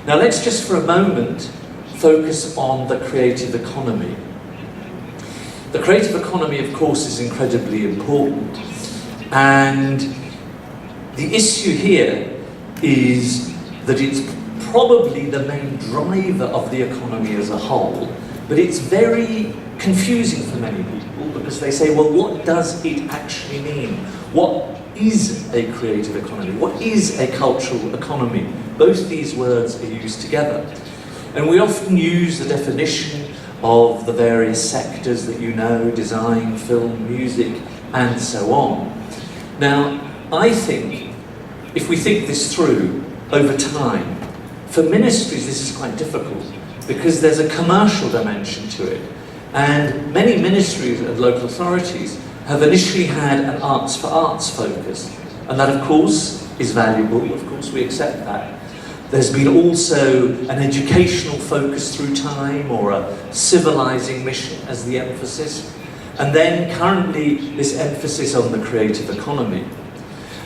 Now let's just for a moment focus on the creative economy. The creative economy, of course, is incredibly important, and the issue here is that it's probably the main driver of the economy as a whole, but it's very confusing for many people because they say, well, what does it actually mean? What is a creative economy? What is a cultural economy? Both these words are used together. And we often use the definition of the various sectors that you know, design, film, music, and so on. Now, I think, if we think this through over time, for ministries this is quite difficult because there's a commercial dimension to it. And many ministries and local authorities have initially had an arts for arts focus. And that, of course, is valuable. Of course, we accept that. There's been also an educational focus through time, or a civilizing mission as the emphasis. And then currently this emphasis on the creative economy.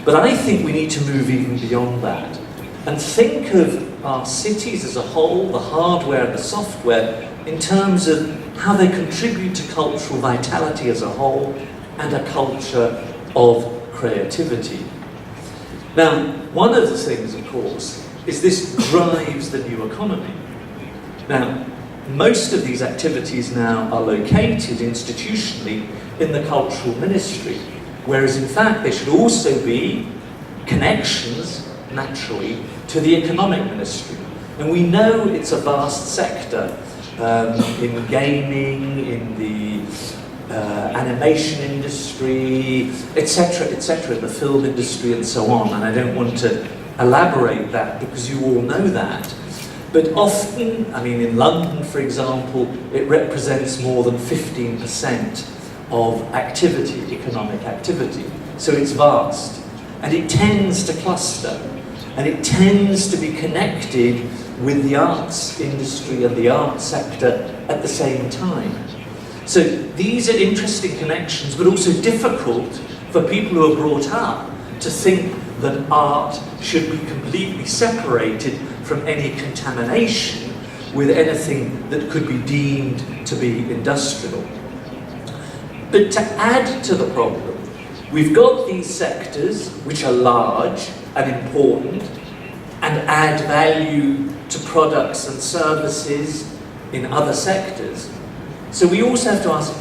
But I think we need to move even beyond that and think of our cities as a whole, the hardware and the software, in terms of how they contribute to cultural vitality as a whole and a culture of creativity. Now, one of the things, of course, is this drives the new economy. Now, most of these activities now are located institutionally in the cultural ministry, whereas in fact they should also be connections, naturally, to the economic ministry. And we know it's a vast sector in gaming, in the animation industry, etc., the film industry and so on. And I don't want to elaborate that because you all know that. But often, I mean in London for example, it represents more than 15% of activity, economic activity. So it's vast. And it tends to cluster. And it tends to be connected with the arts industry and the arts sector at the same time. So these are interesting connections, but also difficult for people who are brought up to think that art should be completely separated from any contamination with anything that could be deemed to be industrial. But to add to the problem, we've got these sectors which are large and important and add value to products and services in other sectors. So we also have to ask,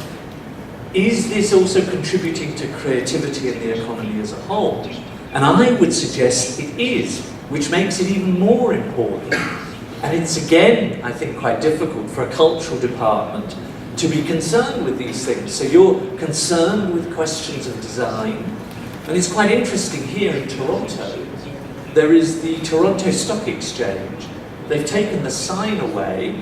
is this also contributing to creativity in the economy as a whole? And I would suggest it is, which makes it even more important. And it's again, I think, quite difficult for a cultural department to be concerned with these things. So you're concerned with questions of design. And it's quite interesting here in Toronto, there is the Toronto Stock Exchange. They've taken the sign away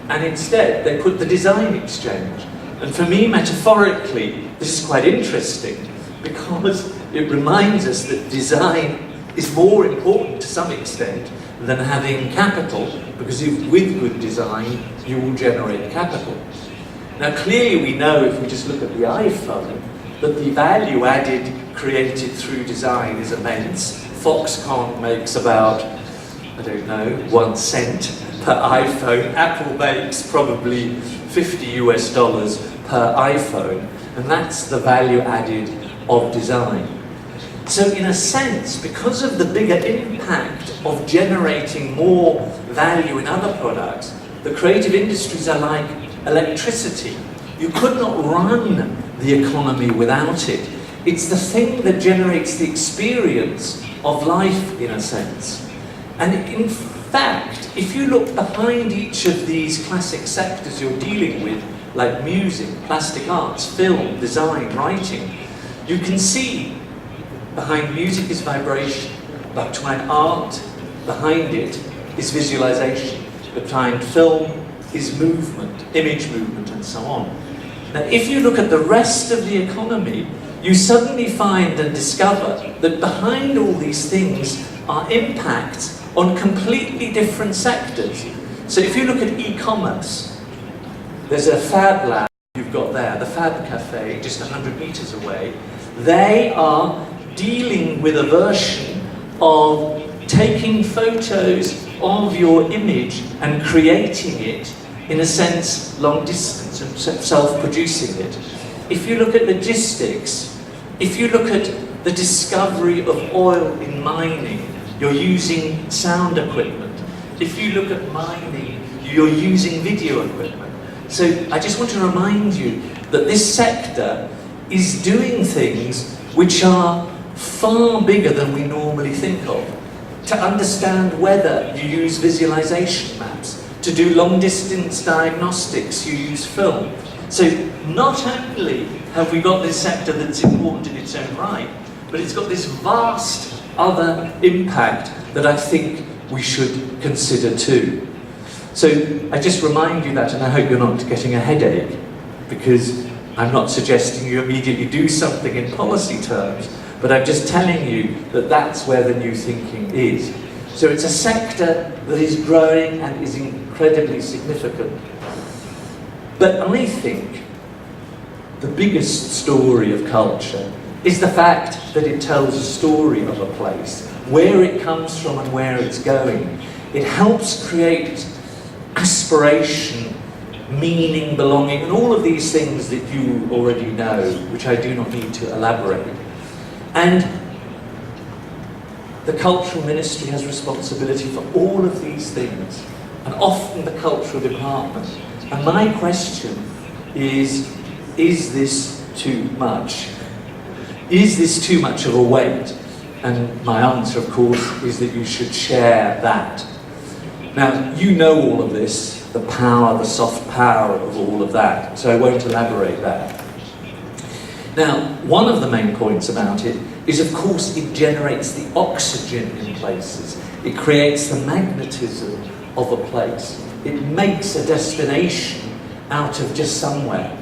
and instead they put the design exchange. And for me, metaphorically, this is quite interesting because it reminds us that design is more important to some extent than having capital, because with good design, you will generate capital. Now clearly we know, if we just look at the iPhone, that the value added created through design is immense. Foxconn makes about, I don't know, 1 cent per iPhone. Apple makes probably $50 per iPhone, and that's the value added of design. So in a sense, because of the bigger impact of generating more value in other products, the creative industries are like electricity. You could not run the economy without it. It's the thing that generates the experience of life, in a sense. And in fact, if you look behind each of these classic sectors you're dealing with, like music, plastic arts, film, design, writing, you can see behind music is vibration, behind art, behind it is visualization, behind film is movement, image movement, and so on. Now, if you look at the rest of the economy, you suddenly find and discover that behind all these things are impacts on completely different sectors. So if you look at e-commerce, there's a Fab Lab you've got there, the Fab Cafe, just 100 meters away. They are dealing with a version of taking photos of your image and creating it, in a sense, long distance and self-producing it. If you look at logistics, if you look at the discovery of oil in mining, you're using sound equipment. If you look at mining, you're using video equipment. So I just want to remind you that this sector is doing things which are far bigger than we normally think of. To understand weather, you use visualization maps. To do long-distance diagnostics, you use film. So not only have we got this sector that's important in its own right, but it's got this vast other impact that I think we should consider too. So I just remind you that, and I hope you're not getting a headache, because I'm not suggesting you immediately do something in policy terms, but I'm just telling you that that's where the new thinking is. So it's a sector that is growing and is incredibly significant. But I think the biggest story of culture is the fact that it tells a story of a place, where it comes from and where it's going. It helps create aspiration, meaning, belonging, and all of these things that you already know, which I do not need to elaborate. And the Cultural Ministry has responsibility for all of these things, and often the Cultural Department. And my question is this too much? Is this too much of a weight? And my answer, of course, is that you should share that. Now, you know all of this, the power, the soft power of all of that, so I won't elaborate that. Now, one of the main points about it is, of course, it generates the oxygen in places. It creates the magnetism of a place. It makes a destination out of just somewhere.